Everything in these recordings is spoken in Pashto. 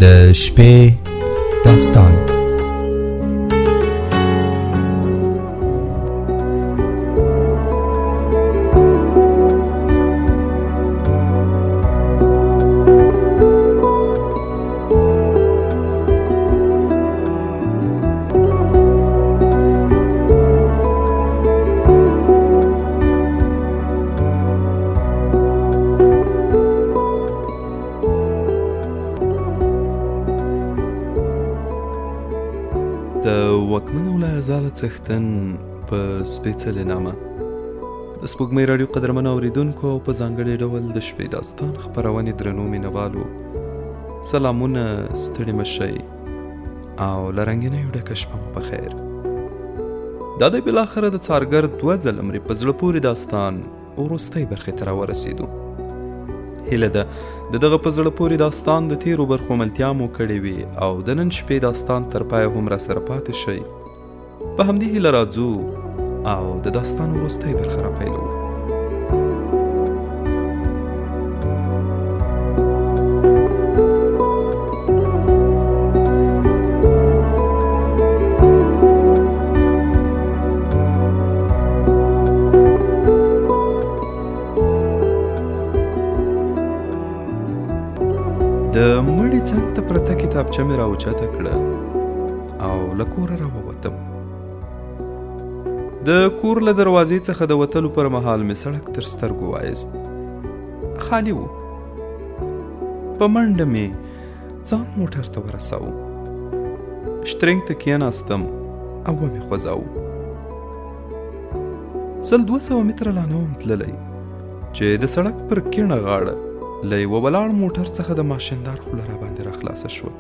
د شپې داستان. د واکمنو له ازاله څښتن په سپېڅلې نامه د سپوږمۍ راډیو قدرمنو اورېدونکو او په ځانګړي ډول د شپې داستان خپرونې درنو مینوالو سلامونه، ستړي مه شئ او له رنګینیو ډکه شپه مو په خیر. دا دی بالاخره د څارګر 2 ځله مرې په زړه پورې داستان وروستۍ برخې ته راورسېدو. هیله ده د دغه په زړه پورې داستان د تیرو برخو ملتیا مو کړې وي او د نن شپې داستان تر پایه هم راسره پاتې شئ. په همدې هیله راځو او د داستان وروستۍ برخه راپیلوو. د مړي څنګ ته پرته کتابچه مې راوچته کړه او له کوره راووتم. د کور له دروازې څخه د وتلو پر مهال مې سړک تر سترګو وایست. خالي و. په منډه مې ځان موټر ته ورساوه. شترنګ ته کېناستم او ومې خوځاوه. 100-200 متره لا نه وم تللی چې د سړک پر کیڼه غاړه له یوه ولاړ موټر څخه د ماشیندار خوله را باندې را خلاصه شوه.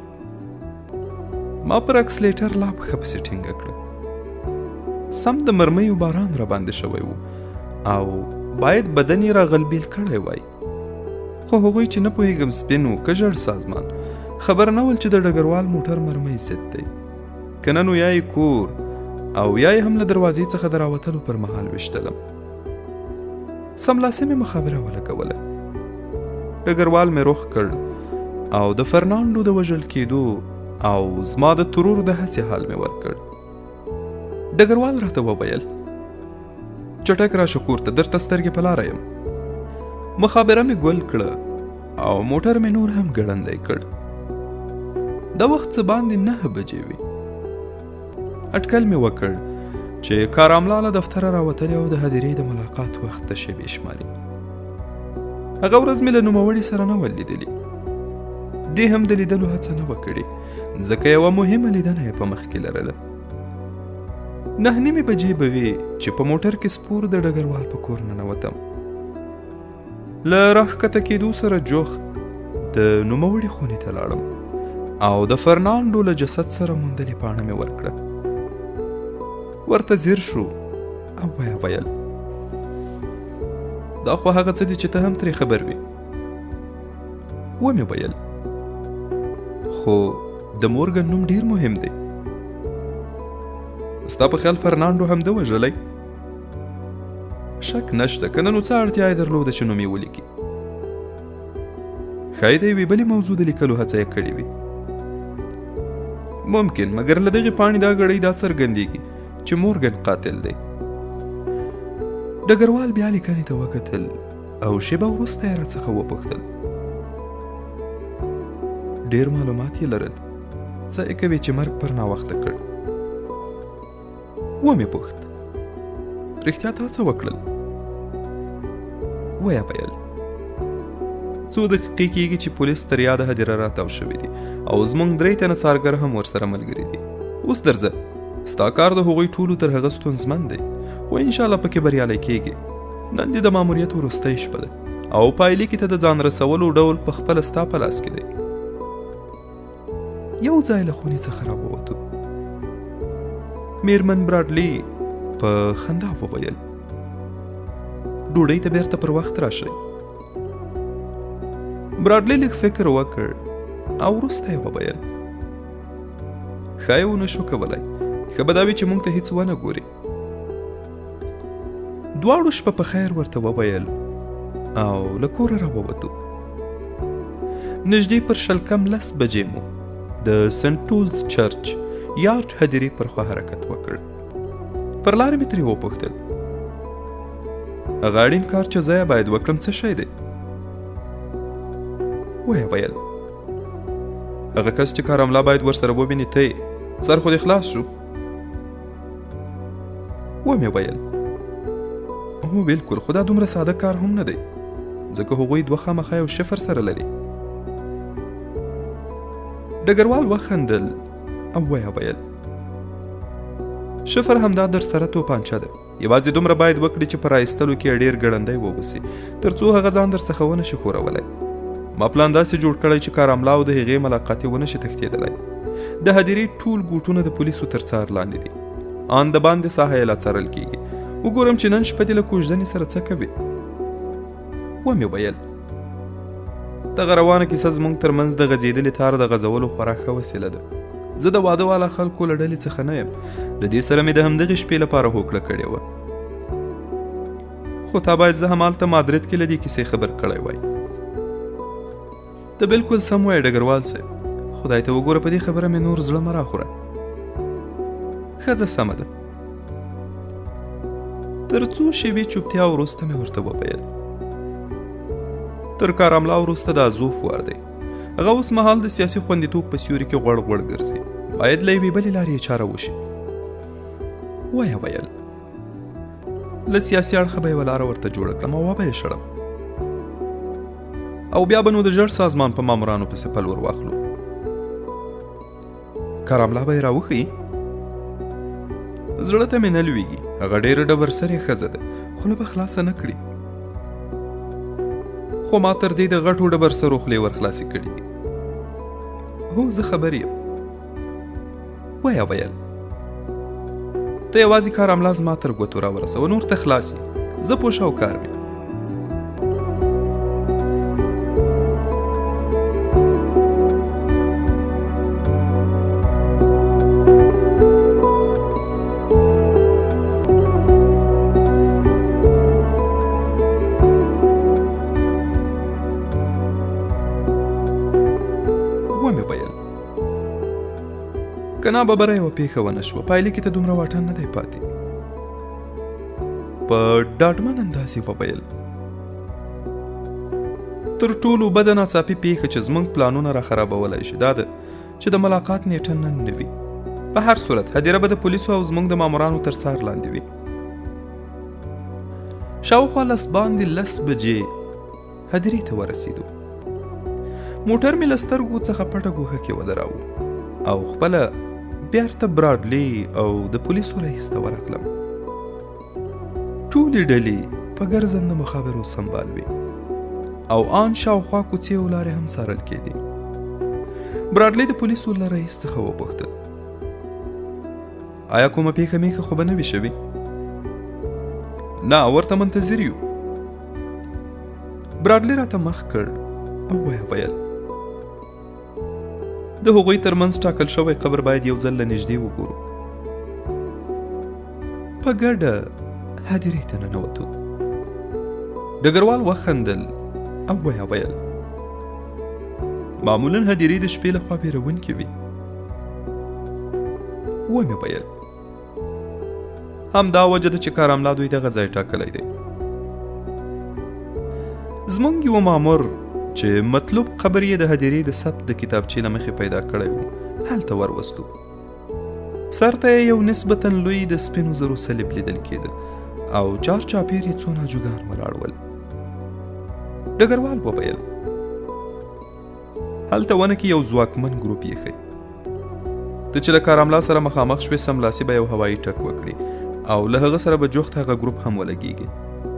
ما پر اکسلیټر لا پښه پسې ټینګه کړه. سم د مرمیو باران را باندې شوی و او باید بدن یې را غلبیل کړی وای. خو هغوی چې نه پوهېږم سپین و که ژړ سازمان خبر نه ول چې د ډګروال موټر مرمۍ ضد دی. که نه نو یا یې کور او یا یې هم له دروازې څخه د راوتلو پر مهال ویشتلم. سملاسي مې مخابره ولګوله. ډګروال مې رخ کړ او د فرنانډو د وژل کېدو او زما د ترور د هڅې حال مې ورکړ. ډګروال راته وویل چټک راشه کور ته، درته سترګې په لاره یم. مخابره مې ګل کړه او موټر مې نور هم ګړندی کړ. د وخت څه باندې 9 بجې وې. اټکل مې وکړ چې کاراملا له دفتره راوتلې او د هدیرې د ملاقات وخت ته شیبې شماري. هغه ورځ مې له نوموړي سره نه ول لیدلي. دې هم د لیدلو هڅه نه وکړي ځکه یوه مهمه لیدنه یې په مخ کې لرله. 9:30 بجې به وې چې په موټر کې سپور د ډګروال په کور ننوتم. له راښکته کېدو سره جوخت د نوموړي خونې ته لاړم او د فرنانډو له جسد سره موندلې پاڼه مې ورکړه. ورته ځیر شو او ویې ویل دا خو هغه څه دي چې ته هم ترې خبر وي. ومې ویل خو د مورګن نوم ډیر مهم دی. ستا په خیال فرنانډو هم ده وژلی؟ شک نشته، که نه نو څه اړتیا یې درلوده چې نوم یې ولیکي. ښایي د یوې بلې موضوع د لیکلو هڅه یې کړې وي. ممکن، مګر له دغې پاڼې دا ګړۍ دا څرګندېږي چې مورګن قاتل دی. ډګروال بیا لیکنې ته وکتل او شیبه وروسته یې راڅخه وپوښتل ډېر معلومات یې لرل، څه یې کوي چې مرګ پر ناوخته کړ؟ ومې پوښت رښتیا تا څه وکړل؟ ویې ویل څو دقیقې کېږي چې پولیس تر یاده هدیره راتاو شوي دي او زموږ 3 تنه څارګر هم ورسره ملګري دي. اوس درځه، ستا کار د هغوی ټولو تر هغه ستونزمن دی خو انشاءالله پکې بریالی کېږي. نن دې د ماموریت وروستۍ شپه ده او پایلیکې ته د ځان رسولو ډول په خپله ستا په لاس کې دی. یو ځای له خونې څخه راووتو. میرمن براډلي په خندا وویل ډوډۍ ته بیرته پر وخت راشئ. براډلي لږ فکر وکړ او وروسته یې وویل ښایي ونه شو کولی، ښه به دا وي چې موږ ته هیڅ ونه ګوري. دواړو شپه په خیر ورته وویل او له کوره راووتو. نږدې پر 10:15 بجې مو د سنت ټولز چرچ یارډ هدیرې پر خوا حرکت وکړ. پر لارې مې ترې وپوښتل هغه اړین کار چې زه باید وکړم څه شی دی؟ ویې ویل هغه کس چې کارملا باید ورسره وویني ته یې، سر خو دې خلاص شو؟ ومې ویل هو بالکل، خو دا دومره ساده کار هم نه دی ځکه هغوی 2 خامخا یو شفر سره لري. ډګروال وخندل او ویې ویل شفر همدا در سره توپانچه ده، یوازې دومره باید وکړي چې په رایستلو کې ډېر ګړندی ووسي تر څو هغه ځان در څخه ونه شي ښورولی. ما پلان داسې جوړ کړی چې کارملا او د هغې ملاقاتې ونه شي تښتېدلی. د هدیرې ټول ګوټونه د پولیسو تر څار لاندې دي. ان د باندې ساحه یې لا څارل کېږي. وګورم چې نن شپه دې له کوژدنې سره څه کوي. ومې ویل دغه روانه کیسه زموږ تر منځ د غځېدلې تار د غځولو خورا ښه وسیله ده. زه د واده والا خلکو له ډلې څخه نه یم. له دې سره مې د همدغې شپې لپاره هوکړه کړې وه. خو تا باید زه همالته مادرید کې له دې کیسې خبر کړی وای. ته بالکل سم وایې ډګروال صاحب، خدای ته وګوره په دې خبره مې نور زړه مه راخوره. ښځه سمه ده. تر څو شېبې چوپتیا وروسته مې ورته وویل تر کارملا وروسته د ازوف وار دی. هغه اوس مهال د سیاسي خوندیتوب په سیوري کې غوړ غوړ ګرځي. باید له یوې بلې لارې یې چاره وشي. ویې ویل له سیاسي اړخه به یوه لاره ورته جوړه کړم او وبه یې شړم او بیا به نو د ژړ سازمان په مامورانو پسې پل ور واخلو. کارملا به یې راوښیي؟ زړه ته مې نه لویږي. هغه ډېره ډبر سرې ښځه ده، خوله به خلاصه نه کړي. خو ما تر دې د غټو ډبر سرو خولې ور خلاصې کړي دي. هو زه خبر یم. ویې ویل ته یوازې کارملا زما تر ګوتو راورسوه، نور ته خلاص یې. زه پوه شاوکار مې. کنا ببره یوه پیښه ونه شوه، پایلې کې ته دومره واټن نه دی پاتې. په ډاډمن انداز یې وویل تر ټولو بده ناڅاپي پیښه چې زموږ پلانونه را خرابولی شي دا ده چې د ملاقات نیټه نن نه وي. په هر صورت هدیره به د پولیسو او زموږ د مامورانو تر څار لاندې وي. شاوخوا 10:10 بجې هدیرې ته ورسېدو. موټر مې له سترګو څخه پټه ګوښه کې ودراوه او خپله بیرته براډلي او د پولیسو رئیس ته ورغلم. ټولې ډلې په ګرځنده مخابرو سمبال وې او آن شاوخوا کوڅې او لارې هم څارل کېدې. براډلي د پولیسو له رئیس څخه وپوښتل آیا کومه پیښه میښه خو به نه وي شوې؟ نه، ورته منتظر یو. براډلي راته مخ کړ او ویې ویل د هغوی ترمنځ ټاکل شوی قبر باید یو ځل له نږدې وګورو. په ګډه هدیرې ته ننوتو. ډګروال وخندل او ویې ویل معمولا هدیرې د شپې لخوا بیرونکې وي. ومې ویل همدا وجه ده چې کارملا دوی دغه ځای ټاکلی دی. زموږ یو مامور چې مطلوب قبر یې د هدیرې د ثبت د کتابچې له مخې پیدا کړی و هلته وروستو. سر ته یې یو نسبتا لوی د سپینو زرو صلیب لیدل کېده او چار چاپیر یې څو ناجوګان ولاړ ول. ډګروال وویل هلته ونه کې یو ځواکمن ګروپ یې ښیي. ته چې له کارملا سره مخامخ شوې سملاسي به یو هوایي ټک وکړي او له هغه سره به جوخت هغه ګروپ هم ولګېږي.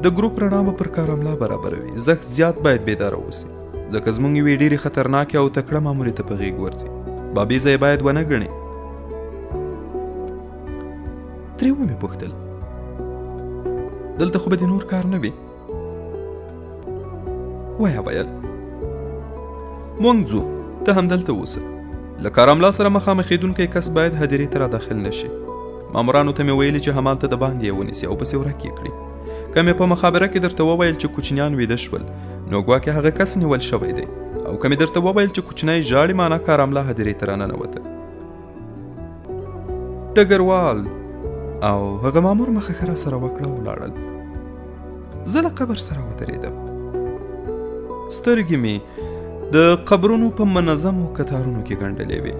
د ګروپ رڼا به پر کارملا برابروي. زخت زیات باید بیداره اوسي ځکه زموږ یوې ډېرې خطرناکې او تکړه مامورې ته په غېږ ورځي. بابیزه یې باید ونه ګڼي. ترې ومې پوښتل دلته خو به دې نور کار نه وي؟ ویې ویل موږ ځو، ته همدلته اوسه. له کارملا سره مخامخېدونکی کس باید هدیرې ته را داخل نه شي. مامورانو ته مې ویلي چې همالته د باندې یې ونیسي او پسې ورک یې کړي. که مې په مخابره کې درته وویل چې کوچنیان ویده شول نو ګواکې هغه کس نیول شوی دی، او که مې درته وویل چې کوچنی ژاړي معنا کاراملا هدیرې ته راننوته. ډګروال او هغه مامور مخه ښه راسره وکړه او ولاړل. زه له قبر سره ودرېدم. سترګې مې د قبرونو په منظمو کتارونو کې ګنډلې وې.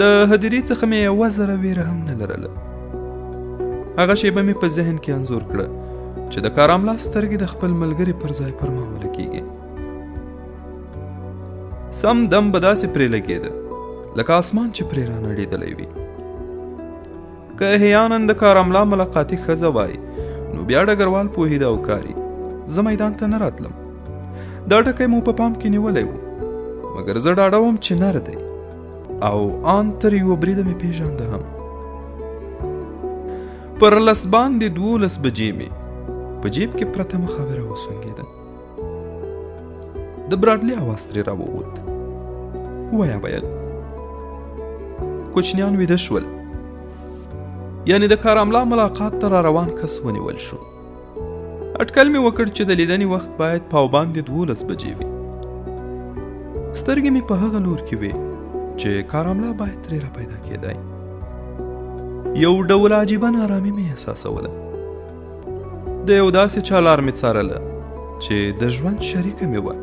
له هدیرې څخه مې یوه ذره ویره هم نه لرله. هغه شیبه مې په ذهن کې انځور کړه چې د کاراملا سترګې د خپل ملګري پر ځای پر ما ولګېږي. سم دم به داسې پرې لګېده لکه اسمان چې پرې رانړېدلی وي. که احیانا د کاراملا ملاقاتي ښځه وای نو بیا ډګروال پوهېده او کاري زه میدان ته نه راتلم. دا ټکی مو په پام کې نیولی و، مګر زه ډاډه وم چې نر دی او آن تر یوه بریده مې پېژانده هم. پر لس باندې 12 بجې مې په جیب کې پرته مخابره وسونګېده. د براډلي اواز ترې راووت. ویه ویل کوچنیان ویده شول، یعنی د کاراملا ملاقات ته را روان کس ونیول شو. اټکل مې وکړ چې د لیدنې وخت باید پاوباندې 12 بجې وي. سترګې مې په هغه لور کې وې چې کاراملا باید ترې را پیدا کېدای. یو ډول عجیبه نارامي مې احساسوله. د یو داسې چا لار مې څارله چې د ژوند شریکه مې وه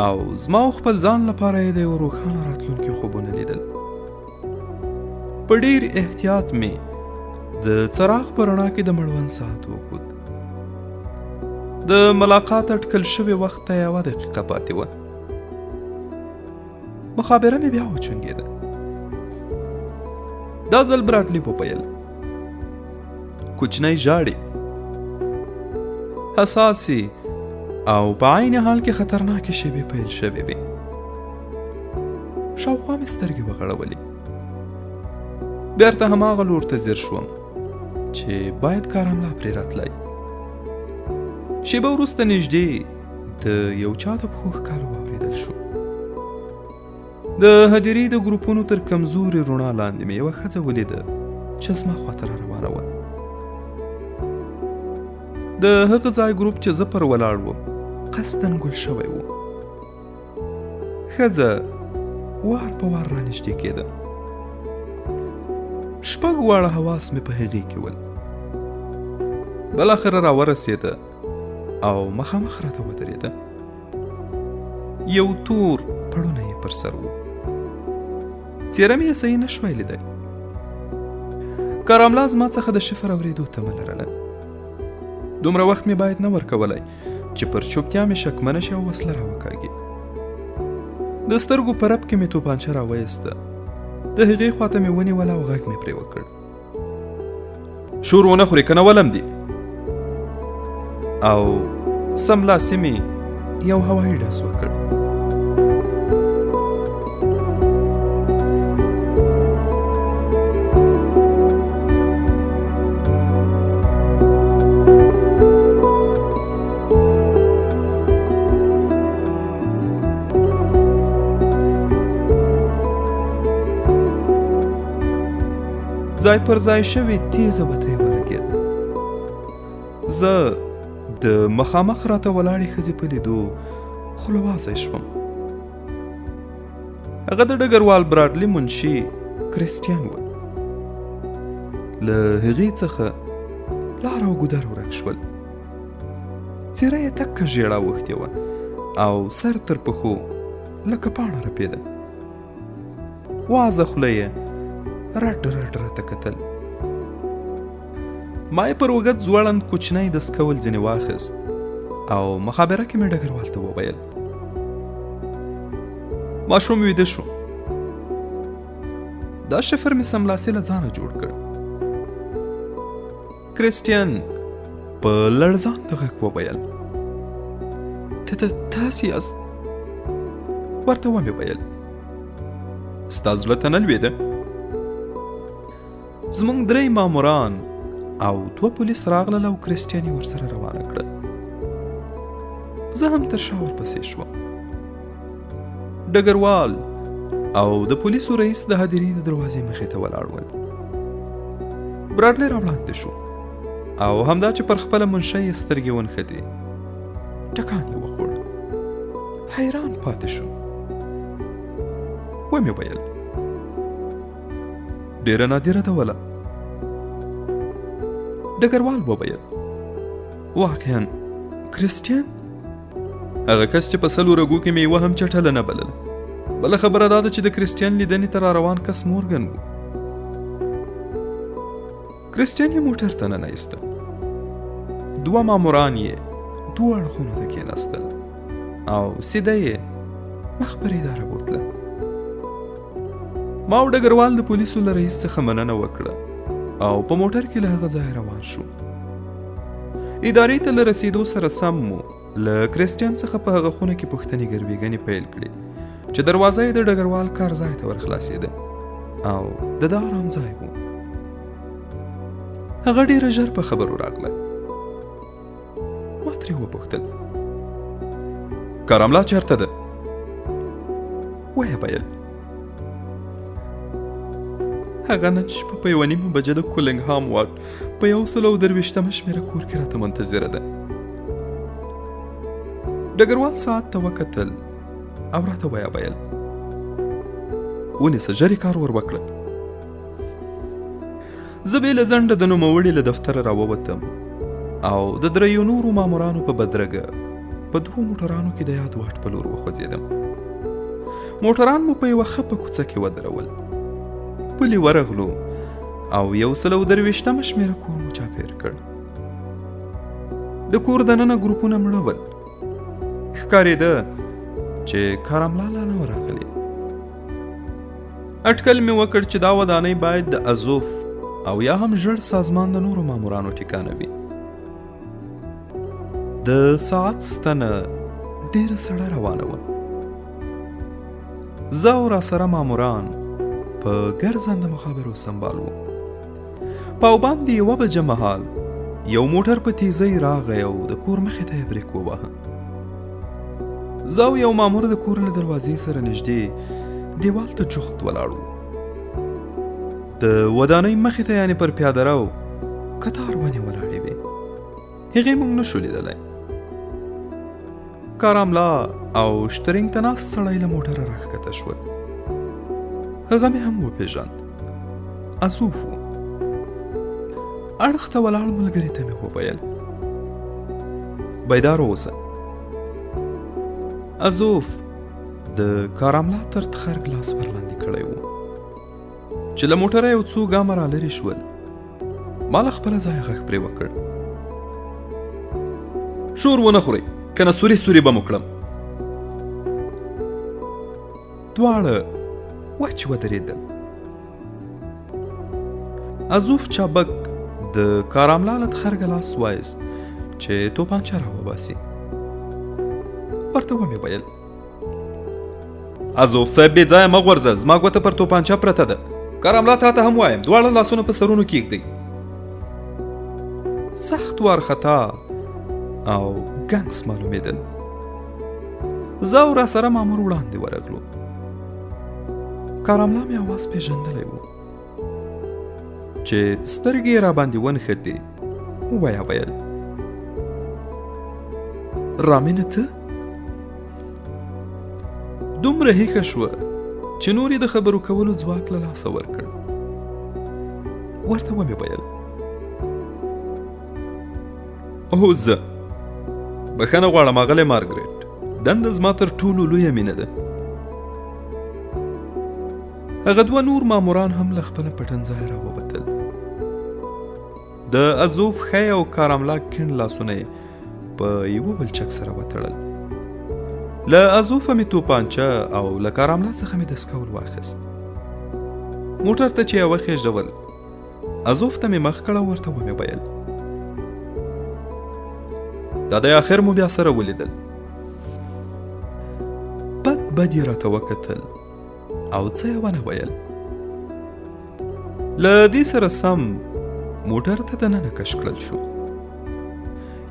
او زما او خپل ځان لپاره یې د یو روښانه راتلونکي خوبونه لیدل. په ډېر احتیاط مې د څراغ په رڼا کې د مړوند ساعت وکوت. د ملاقات اټکل شوي وخت ته 1 دقیقه پاتې وه. مخابره مې بیا وچونګېده. دا ځل براډلي وپیل کوچنی ژاړي. حساسې او په عین حال کې خطرناکې شیبې پیل شوې وې. شاوخوا مې سترګې وغړولې. بیرته هماغه لور ته ځیر شوم چې باید کاراملا پرې راتلی. شیبه وروسته نږدې د یو چا د پښو ښکالو واورېدل شو. د هدیرې د ګروپونو تر کمزورې رڼا لاندې مې یوه ښځه ولیده چې زما خواته را روانه وه. د هغه ځای ګروپ چې زه پر ولاړ وم قصدن ګل شوی و. ښځه وار په وار رانږدې کېده. 6 واړه حواس مې په هغې کې ول. بالاخره راورسېده او مخامخ راته ودرېده. یو تور پړونه یې پر سر و. څېره مې یې صحیح نه شوی لیدی. کاراملا زما څخه د شفر اورېدو تمه لرله. دومره وخت مې باید نه ورکولی چې پر چوپتیا مې شکمنه شي او وسله راوکاږي. د سترګو په رپ کې مې توپانچه راویسته. د هغې خواته مې ونیوله او غږ مې پرې وکړ. شور ونه خورې که نه ولم دي. او سملاسې مې یو هوایي ډز وکړ. ځای پر ځای شوې تیزه بتۍ ولګېده. زه د مخامخ راته ولاړې ښځې په لیدو خلوازی شوم. هغه د ډګروال براډلي منشي کریسټین و. له هغې څخه لار او ګودر ورک شول. څېره یې تکه ژېړه اوښتې وه او سر تر پښو لکه پاڼه رپېده. وازه خوله یې رډ رډ راته کتل. ما یې پر اوږد ځوړند کوچنی دست کول ځینې واخیست او مخابره کې مې ډګروال ته وویل ماشوم ویده شو. دا شفر مې سملاسې له ځانه جوړ کړ. کریسټین په لړزان د غږ وویل تاسې یاست؟ ورته ومې ویل ستا زړه ته نه لوېده؟ زموږ 3 ماموران او 2 پولیس راغلل او کریسټین یې ورسره روانه کړه. زه هم تر شا ورپسې شوم. ډګروال او د پولیسو رئیس د هدیرې د دروازې مخې ته ولاړ ول. براډلي راوړاندې شو. او همدا چې پر خپله منشۍ یې سترګې ونښتې. ټکان یې وخوړ. حیران پاتې شو. ومې ویل ډېره نادره ده وله. ډګروال وویل واقعا کریسټین؟ هغه کس چې په 100 رګو کې میوه هم چټله نه بلله. بله خبره دا ده چې د کریسټین لیدنې ته را روان کس مورګن و. کریسټین یې موټر ته ننایسته. 2 ماموران یې 2 اړخونو ته کېناستل او سیده یې مخ پر اداره بوتله. ما او ډګروال د پولیسو له رئیس څخه مننه وکړه او په موټر کې له هغه ځایه روان شو. ادارې ته له رسیدو سره سم مو له کریسټین څخه په هغه خونه کې پوښتنې ګروېږنې پیل کړې چې دروازه یې د ډګروال کار ځای ته ورخلاصېده او د ده آرام ځای و. هغه ډېره ژر په خبرو راغله. ما ترې وپوښتل کارملا چېرته ده؟ ویې ویل هغه نن شپه په 1:30 بجه د کولینګهام واټ په 123 شمېره کور کې راته منتظره ده. ډګروال ساعت ته وکتل او راته ویې ویل ونیسه ژر یې کار ور وکړه. زه بې له ځنډه د نوموړي له دفتره راووتم او د 3 نورو مامورانو په بدرګه په 2 موټرانو کې د یاد واټ په لور وخوځېدم. موټران مو په یوه خپه کوڅه کې ودرول. پلي ورغلو او 123 شمېره کور مو چاپېر کړ. د کور دننه ګروپونه مړه ول. ښکارېده چې کارملا لا نه وه راغلې. اټکل مې وکړ چې دا ودانۍ باید د ازوف او یا هم ژړ سازمان د نورو مامورانو ټیکانه وي. د ساعت ستنه ډېره سړه روانه وه. زه او راسره ماموران په ګرځنده مخابرو سنبال وو. پاوباندې 1 بجه مهال یو موټر په تیزۍ راغی او د کور مخې ته یې بریک وواهه. زه او یو مامور د کور له دروازې سره نږدې دیوال ته جوخت ولاړ وو. د ودانۍ مخې ته یعنې پر پیاده رو کتار ونې ولاړې وې. هغې موږ نشو لیدلی. کارملا او شترینګ ته ناست سړی له موټره راښکته شول. هغه مې هم وپېژاند. ازوف و. اړخ ته ولاړ ملګري ته مې وویل بیدار اوسه. ازوف د کارملا تر تخر ګلاس ورلاندې کړی و چې له موټره یو څو ګامه را لرې شول. ما له خپله ځایه غږ پرې وکړ شور ونه خورئ کنه سوري سوري به مو کړم. دواړه وچ ودرېدل. ازوف چابک د کارملا له تخر ګلاس وایست چې توپانچه را وباسي. ورته ومې ویل ازوف صاحب بې ځایه مه غورځه، زما ګوته پر توپانچه پرته ده. کارملا تا ته هم وایم دواړه لاسونه په سرونو کېږدئ. سخت وارخطا او ګنګس معلومېدل. زه او راسره مامور وړاندې ورغلو. کارملا مې اواز پېژندلی و چې سترګې یې راباندې ونښتې. ویې ویل رامینه ته؟ دومره هیښه شوه چې نور یې د خبرو کولو ځواک له لاسه ورکړ. ورته ومې ویل اوه زه بخښنه غواړم اغلی مارګریټ، دنده زما تر ټولو لویه مینه ده. هغه 2 نور ماموران هم له خپله پټنځایه راووتل. د ازوف ښی او کارملا کیڼ لاسونه یې په یوه بلچک سره وتړل. له ازوفه مې توپانچه او له کارملا څخه مې دستکول واخیست. موټر ته چې یې وخېژول ازوف ته مې مخ کړه. ورته ومې ویل دا دی آخر مو بیا سره ولیدل. بد یې راته وکتل او څه یې ونه ویل. له دې سره سم موټر ته دننه کش کړل شو.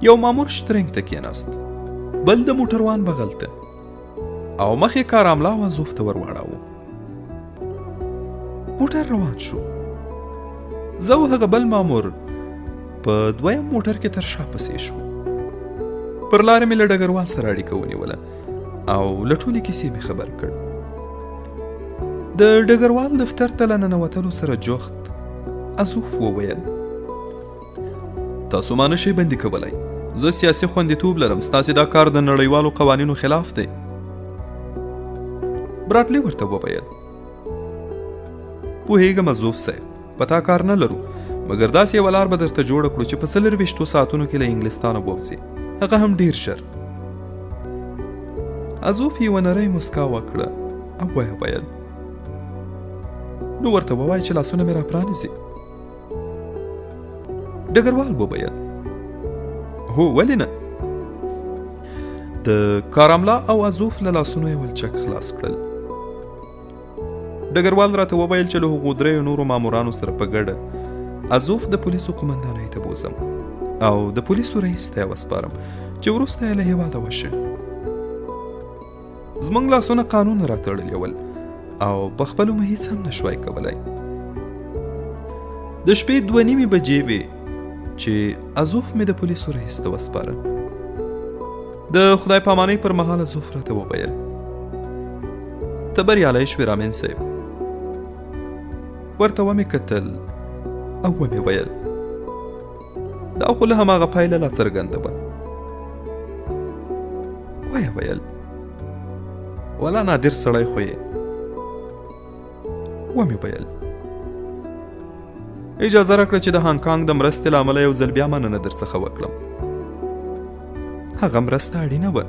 یو مامور شترنګ ته کېناست، بل د موټروان بغل ته او مخې کارملا او ازوف ته ور واړاوه. موټر روان شو. زه او هغه بل مامور په دویم موټر کې تر شا پسې شو. پر لارې مې له ډګروال سره اړیکه ونیوله او له ټولې کیسې مې خبر کړ. د ډګروال دفتر ته له ننوتلو سره جوخت ازوف وویل: تاسو ما نشئ بندي کولی. زه سیاسي خوندیتوب لرم. ستاسې دا کار د نړیوالو قوانینو خلاف دی. براډلي ورته وویل: پوهېږم ازوف صاحب، په تا کار نه لرو، مګر داسې یوه لار به درته جوړه کړو چې په 24 ساعتونو کې له انګلستانه ووځې، هغه هم ډېر ژر. ازوف یوه نرۍ مسکا وکړه او ویل: نو ورته ووایه چې لاسونه مې را پرانیزي. ډګروال وویل: هو ولې نه. د کاراملا او ازوف له لاسونو یې ولچک خلاص کړل. ډګروال راته وویل چې له هغو 3 نورو مامورانو سره په ګډه ازوف د پولیسو قمندانۍ ته بوزم او د پولیسو رئیس ته یې وسپارم چې وروسته یې له هېواده وشړي. زموږ لاسونه قانون راتړلي ول او په خپلو مې هیڅ هم نشوای کولی. د شپې 2:30 بجې وې چې ازوف مې د پولیسو رئیس ته وسپاره. د خدای پامانۍ پر مهال ازوف راته وویل: ته بریالی شوې رامین صاحب. ورته ومې کتل او ومې ویل: دا خو له هماغه پایله لا څرګنده وه. ویې ویل: ولا نادر سړی خو یې. ومې ویل: اجازه راکړه چې د هانګ کانګ د مرستې له امله یو ځل بیا مننه درڅخه وکړم. هغه مرسته اړینه وه،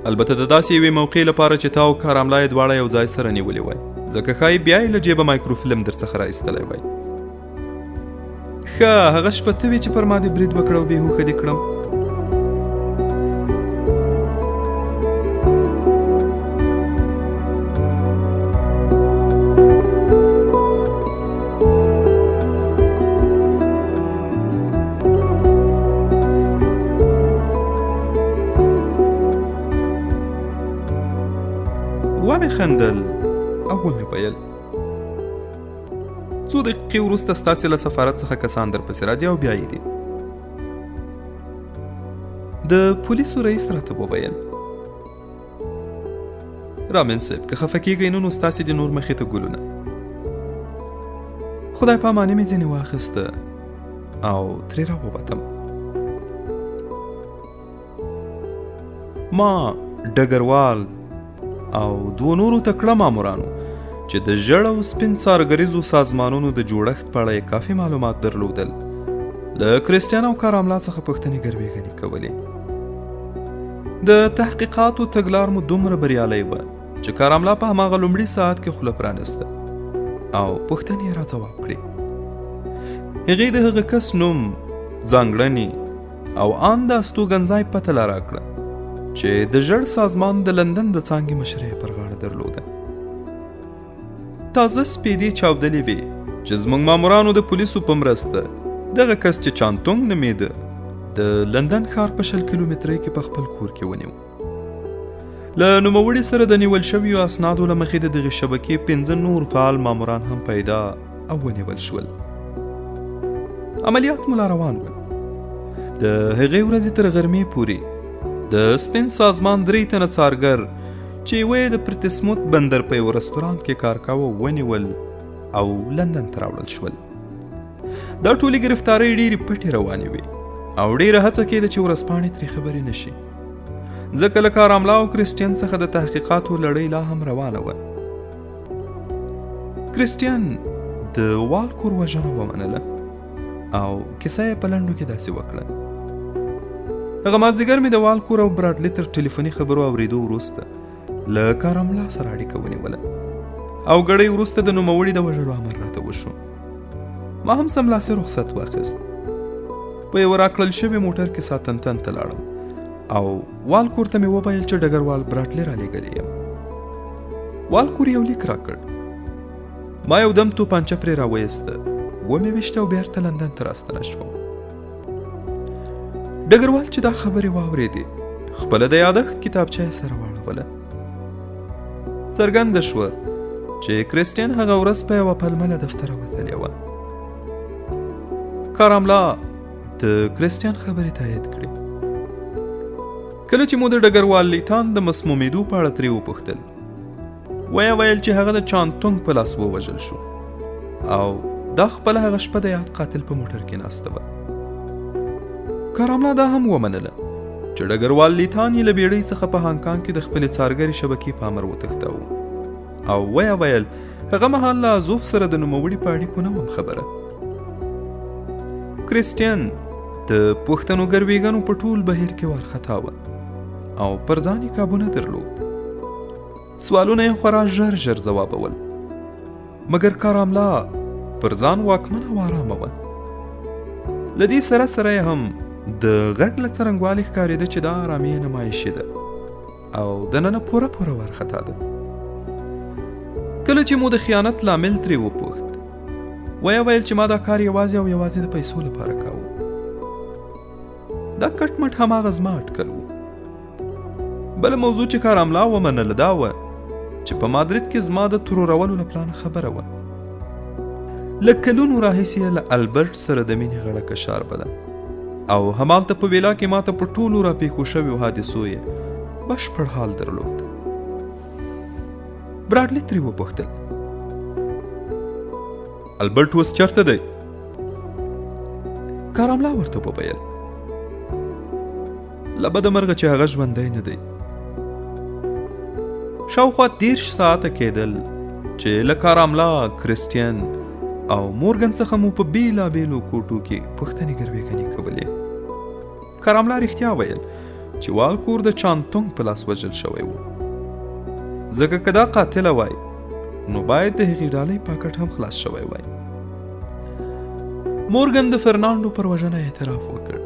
البته د داسې یوې موقع لپاره چې تا او کاراملا یې دواړه یو ځای سره نیولې وای، ځکه ښایي بیا یې له جیبه مایکروفیلم درڅخه راایستلی وای. ښه هغه شپه ته وې چې پر ما دې برید وکړه او بېهوښه دې کړم. ومې خندل او ومې ویل: څو دقیقې وروسته ستاسې له سفارت څخه کسان درپسې راځي او بیا یې دي. د پولیسو رئیس راته وویل: رامین صاحب که خفه کېږئ نو ستاسې د نور مخې ته ګلونه. خدای پاماني مې ځینې واخیسته او ترې راووتم. ما ډګروال او 2 نورو تکړه مامورانو چې د ژړ او سپین څارګریزو سازمانونو د جوړښت په اړه یې کافي معلومات درلودل، له کریسټیان او کاراملا څخه پوښتنې ګروېږنې کولې. د تحقیقاتو تګلار مو دومره بریالی وه چې کاراملا په هماغه لومړي ساعت کې خوله پرانسته او پوښتنې یې را ځواب کړې. هغې د هغه کس نوم، ځانګړنې او ان د استوګنځای پته لا راکړه چې د ژړ سازمان د لندن د څانګې مشره یې پر غاړه درلوده. تازه سپېدې چاودلې وې چې زموږ مامورانو د پولیسو په مرسته دغه کس چې چانتونګ نومېده د لندن ښار په 20 کیلومترۍ کې په خپل کور کې ونیو. له نوموړي سره د نیول شویو اسنادو له مخې د دغې شبکې 15 نور فعال ماموران هم پیدا او ونیول شول. عملیات مو لا روان ول. د هغې ورځې تر غرمې پورې د سپین سازمان 3 تنه څارګر چې یوه یې د پرتسموت بندر په یو رستورانت کې کار کاوه ونیول او لندن ته راوړل شول. دا ټولې ګرفتارۍ ډېرې پټې روانې وې او ډېره هڅه کېده چې ورځپاڼې ترې خبرې نشي، ځکه له کاراملا او کریسټین څخه د تحقیقاتو لړۍ لا هم روانه وه. کریسټین د والکور وژنه ومنله او کیسه یې په لنډو کې داسې وکړه: هغه مازدیګر مې د والکور او براډلي تر ټلیفوني خبرو اورېدو وروسته له کاراملا سره اړیکه ونیوله او ګړی وروسته د نوموړي د وژلو امر راته وشو. ما هم سملاسي رخصت واخیست. په یو راکړل شوي موټر کې ساتنتن ته لاړم او والکور ته مې وویل چې ډګروال براډلي رالیږلی یم. والکور یو لیک راکړ. ما یو دم توپانچه پرې راویسته، ومې ویشته او بیرته لندن ته راستنه شوم. ډګروال چې دا خبرې واورېدې خپله د یادښت کتابچه یې سره واړوله. څرګنده شوه چې کریسټین هغه ورځ په یوه پلمه له دفتره وتلې وه. کاراملا د کریسټین خبرې تایید کړې. کله چې مو د ډګروال لیتان د مسمومېدو په اړه ترې وپوښتل، ویل چې هغه د چانتونګ په لاس ووژل شو او دا خپله هغه شپه د یاد قاتل په موټر کې ناسته وه. کاراملا دا هم ومنله چې ډګروال لیتان یې له بیړۍ څخه په هانګ کانګ کې د خپلې څارګرې شبکې په امر وتښتاوه او ویل هغه مهال له ازوف سره د نوموړي په اړیکو نه وم خبره. کریسټین د پوښتنو ګروېږنو په ټول بهیر کې وارخطا وه او پر ځان یې کابو نه درلود. سوالونه یې خورا ژر ځوابول، مګر کاراملا پر ځان واکمنه او ارامه وه. له دې سره یې هم د غږ له څرنګوالي ښکارېده چې دا ارامي نمایشي ده او دننه پوره وارخطا ده. کله چې مو د خیانت لامل ترې وپوښت، ویل چې ما دا کار یوازې د پیسو لپاره کاوه. دا کټ مټ هماغه زما اټکل و. بله موضوع چې کاراملا ومنله دا وه چې په مادرید کې زما د ترورولو له پلانه خبره وه. له کلونو راهیسې یې له البرټ سره د مینې غړکه شاربه ده او همالته په ویلا کې ماته په ټولو راپېښو شویو حادثو یې بشپړ حال درلود. براډلي ترې وپوښتل، البرټ اوس چېرته دی؟ کاراملا ورته وویل، له بده مرغه چې هغه ژوندی نه دی. شاوخوا 30 ساعته کېدل چې له کاراملا، کریسټین او مورګن څخه مو په بیلابیلو کوټو کې پوښتنې ګروېږنې کولې. کاراملا رښتیا ویل چې والکور د چانتونګ په لاس وژل شوی و، ځکه که دا قاتله وای نو باید د هغې ډالۍ پاکټ هم خلاص شوی وای. مورګن د فرنانډو پر وژنه اعتراف وکړ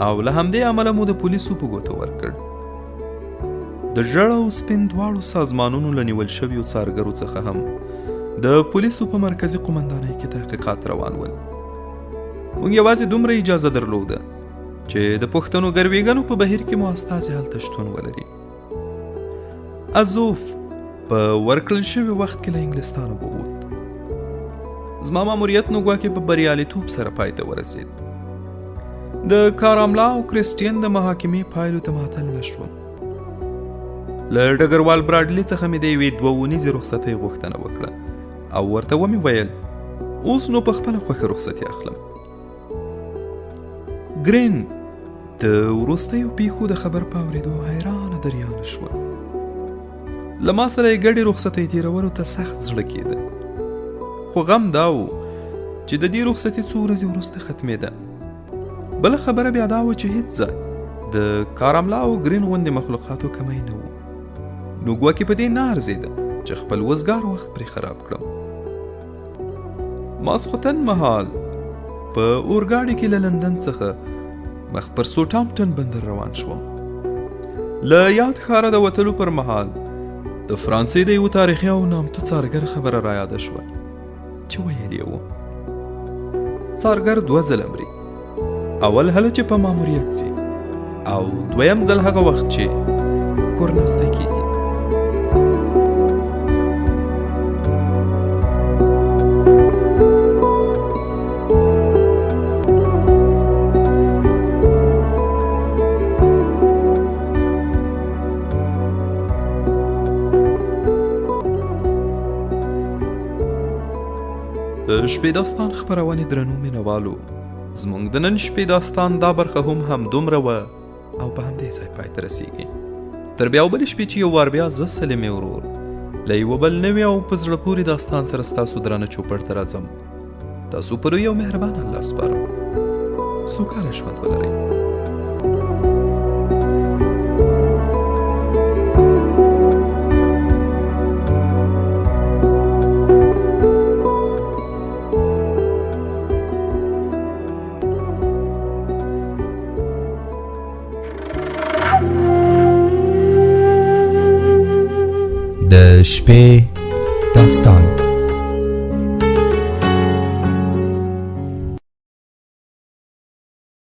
او له همدې عمله مو د پولیسو په ګوتو ورکړ. د ژړ او سپین دواړو سازمانونو له نیول شویو څارګرو څخه هم د پولیسو په مرکزي قومندانۍ کې تحقیقات روان ول. موږ یوازې دومره اجازه درلوده چې د پوښتنو ګروېږنو په بهیر کې مو استازي هلته شتون ولري. ازوف په ورکړل شوي وخت کې له انګلستانه ووت. زما ماموریت نو ګواکې په بریالیتوب سره پای ته ورسېد. د کاراملا او کریسټین د محاکمې پایلو ته معطل نه شوم. له ډګروال براډلي څخه مې د یوې 2 اونیزې رخصتۍ غوښتنه وکړه او ورته ومې ویل اوس نو په خپله خوښه رخصتي اخلم. ګرین د وروستیو پیښو د خبر په اورېدو حیرانه دریانه شوه. له ما سره یې ګډې رخصتۍ تېرولو ته سخت زړه کېده، خو غم دا و چې د دې رخصتي 2 ورځې وروسته ختمېده. بله خبره بیا دا وه چې هېڅ ځای د کاراملا او ګرین غوندې مخلوقاتو کمی نه و. نو ګواکې په دې نه ارزېده چې خپل وزګار وخت پرې خراب کړم. ماسخوتن مهال په اورګاډي کې له لندن څخه مخ پر سوټامپټن بندر روان شوم. له یاد ښاره د وتلو پر مهال د فرانسې د یو تاریخي او نامتو څارګر خبره را یاده شوه چې ویل یې و څارګر 2 ځله مري، اول هله چې په ماموریت ځي او دویم ځل هغه وخت چې کور ناستی کېږي. د شپې داستان خپرونې درنو مینوالو، زموږ د نن شپې داستان دا برخه هم همدومره وه او په همدې ځای پای ته رسیږي. تر بیا بلې شپې چې یو وار بیا زه سلیمې ورور له یوه بل نوي او په زړه پورې داستان سره ستاسو درانه چوپړ ته راځم. تاسو پر یو مهربان الله سپارم. سوکاله ژوند ولرئ. د شپې داستان.